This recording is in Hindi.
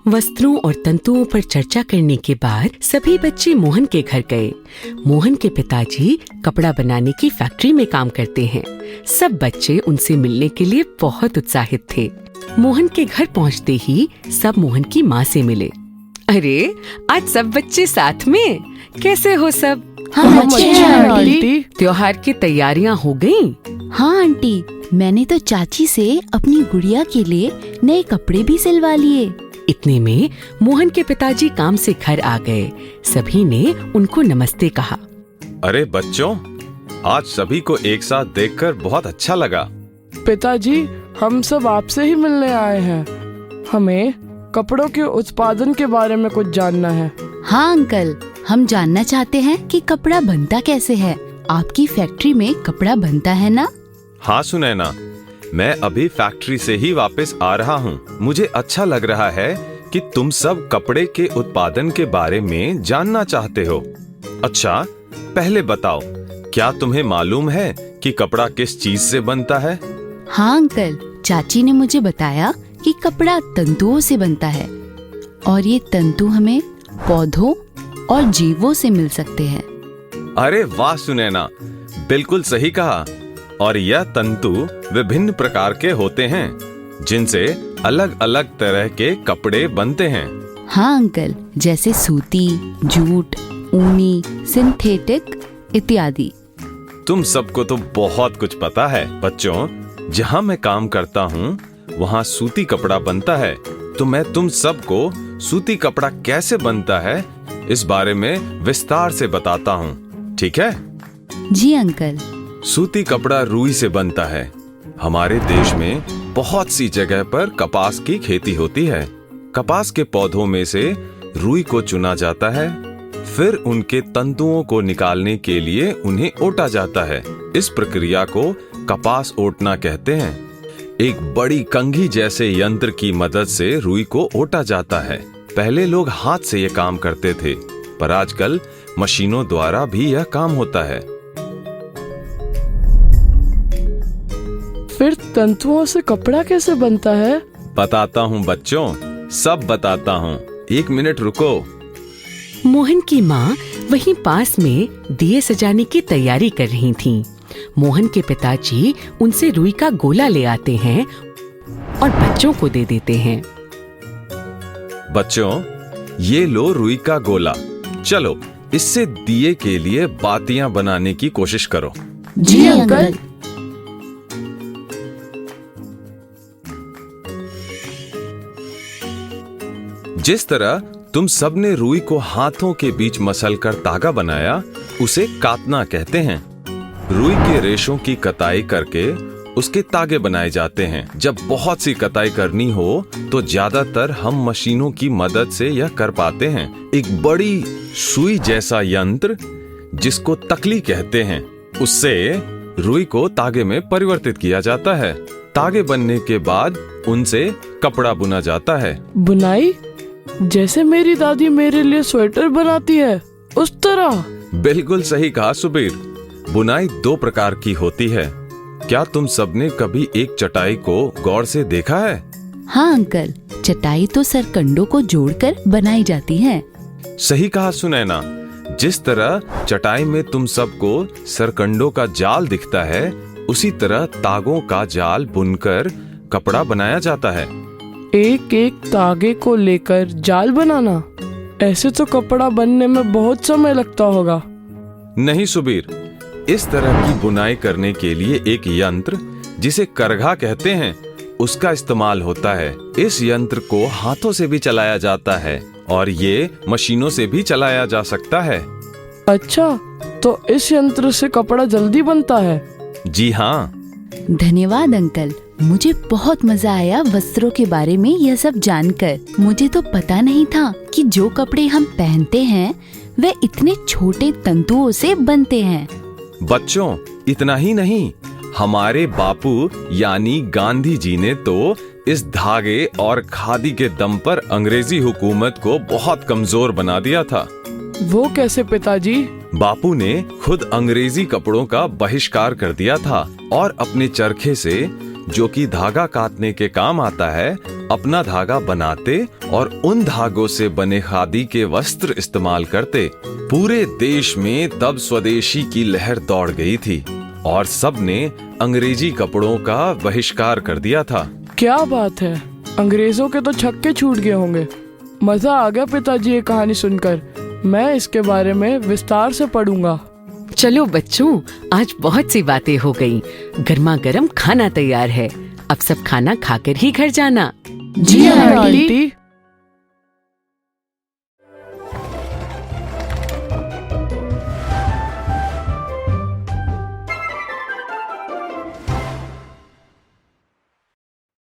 वस्त्रों और तंतुओं पर चर्चा करने के बाद सभी बच्चे मोहन के घर गए। मोहन के पिताजी कपड़ा बनाने की फैक्ट्री में काम करते हैं। सब बच्चे उनसे मिलने के लिए बहुत उत्साहित थे। मोहन के घर पहुंचते ही सब मोहन की माँ से मिले। अरे, आज सब बच्चे साथ में, कैसे हो सब? हम अच्छे हैं आंटी। त्योहार की तैयारियां हो गईं? हाँ आंटी, मैंने तो चाची से अपनी गुड़िया के लिए नए कपड़े भी सिलवा लिए। इतने में मोहन के पिताजी काम से घर आ गए। सभी ने उनको नमस्ते कहा। अरे बच्चों, आज सभी को एक साथ देखकर बहुत अच्छा लगा। पिताजी, हम सब आपसे ही मिलने आए हैं। हमें कपड़ों के उत्पादन के बारे में कुछ जानना है। हाँ अंकल, हम जानना चाहते हैं कि कपड़ा बनता कैसे है। आपकी फैक्ट्री में कपड़ा बनता है ना? हाँ सुनैना, मैं अभी फैक्ट्री से ही वापस आ रहा हूँ। मुझे अच्छा लग रहा है कि तुम सब कपड़े के उत्पादन के बारे में जानना चाहते हो। अच्छा, पहले बताओ, क्या तुम्हें मालूम है कि कपड़ा किस चीज से बनता है? हाँ अंकल, चाची ने मुझे बताया कि कपड़ा तंतुओं से बनता है और ये तंतु हमें पौधों और जीवों से मिल सकते हैं। अरे वाह सुनैना, बिल्कुल सही कहा। और यह तंतु विभिन्न प्रकार के होते हैं जिनसे अलग अलग तरह के कपड़े बनते हैं। हाँ अंकल, जैसे सूती, जूट, ऊनी, सिंथेटिक इत्यादि। तुम सबको तो बहुत कुछ पता है। बच्चों, जहाँ मैं काम करता हूँ वहाँ सूती कपड़ा बनता है। तो मैं तुम सबको सूती कपड़ा कैसे बनता है इस बारे में विस्तार से बताता हूँ, ठीक है? जी अंकल। सूती कपड़ा रुई से बनता है। हमारे देश में बहुत सी जगह पर कपास की खेती होती है। कपास के पौधों में से रुई को चुना जाता है, फिर उनके तंतुओं को निकालने के लिए उन्हें ओटा जाता है। इस प्रक्रिया को कपास ओटना कहते हैं। एक बड़ी कंघी जैसे यंत्र की मदद से रुई को ओटा जाता है। पहले लोग हाथ से यह काम करते थे, पर आजकल मशीनों द्वारा भी यह काम होता है। फिर तंतुओं से कपड़ा कैसे बनता है? बताता हूँ बच्चों, सब बताता हूँ। 1 मिनट रुको। मोहन की माँ वहीं पास में दिए सजाने की तैयारी कर रही थीं। मोहन के पिताजी उनसे रुई का गोला ले आते हैं और बच्चों को दे देते हैं। बच्चों, ये लो रुई का गोला। चलो, इससे दिए के लिए बातियां बनाने की कोशिश करो। जी अंकल। जिस तरह तुम सबने रुई को हाथों के बीच मसलकर तागा बनाया, उसे कातना कहते हैं। रुई के रेशों की कताई करके उसके तागे बनाए जाते हैं। जब बहुत सी कताई करनी हो तो ज्यादातर हम मशीनों की मदद से यह कर पाते हैं। एक बड़ी सुई जैसा यंत्र, जिसको तकली कहते हैं, उससे रुई को तागे में परिवर्तित किया जाता है। तागे बनने के बाद उनसे कपड़ा बुना जाता है। बुनाई? जैसे मेरी दादी मेरे लिए स्वेटर बनाती है, उस तरह? बिल्कुल सही कहा सुबीर। बुनाई 2 प्रकार की होती है। क्या तुम सबने कभी एक चटाई को गौर से देखा है? हाँ अंकल, चटाई तो सरकंडों को जोड़कर बनाई जाती है। सही कहा सुनैना। जिस तरह चटाई में तुम सबको सरकंडों का जाल दिखता है, उसी तरह तागों का जाल बुनकर कपड़ा बनाया जाता है। एक एक तागे को लेकर जाल बनाना? ऐसे तो कपड़ा बनने में बहुत समय लगता होगा। नहीं सुबीर, इस तरह की बुनाई करने के लिए एक यंत्र, जिसे करघा कहते हैं, उसका इस्तेमाल होता है। इस यंत्र को हाथों से भी चलाया जाता है और ये मशीनों से भी चलाया जा सकता है। अच्छा, तो इस यंत्र से कपड़ा जल्दी बनता है? जी हाँ। धन्यवाद अंकल, मुझे बहुत मजा आया वस्त्रों के बारे में यह सब जानकर। मुझे तो पता नहीं था कि जो कपड़े हम पहनते हैं वे इतने छोटे तंतुओं से बनते हैं। बच्चों, इतना ही नहीं, हमारे बापू यानी गांधी जी ने तो इस धागे और खादी के दम पर अंग्रेजी हुकूमत को बहुत कमजोर बना दिया था। वो कैसे पिताजी? बापू ने खुद अंग्रेजी कपड़ों का बहिष्कार कर दिया था और अपने चरखे से जो कि धागा काटने के काम आता है, अपना धागा बनाते और उन धागों से बने खादी के वस्त्र इस्तेमाल करते। पूरे देश में तब स्वदेशी की लहर दौड़ गई थी और सबने अंग्रेजी कपड़ों का बहिष्कार कर दिया था। क्या बात है, अंग्रेजों के तो छक्के छूट गए होंगे। मजा आ गया पिताजी ये कहानी सुनकर। मैं इसके बारे में विस्तार से पढ़ूंगा। चलो बच्चों, आज बहुत सी बातें हो गई। गर्मा गर्म खाना तैयार है। अब सब खाना खाकर ही घर जाना। जी हाँ आंटी।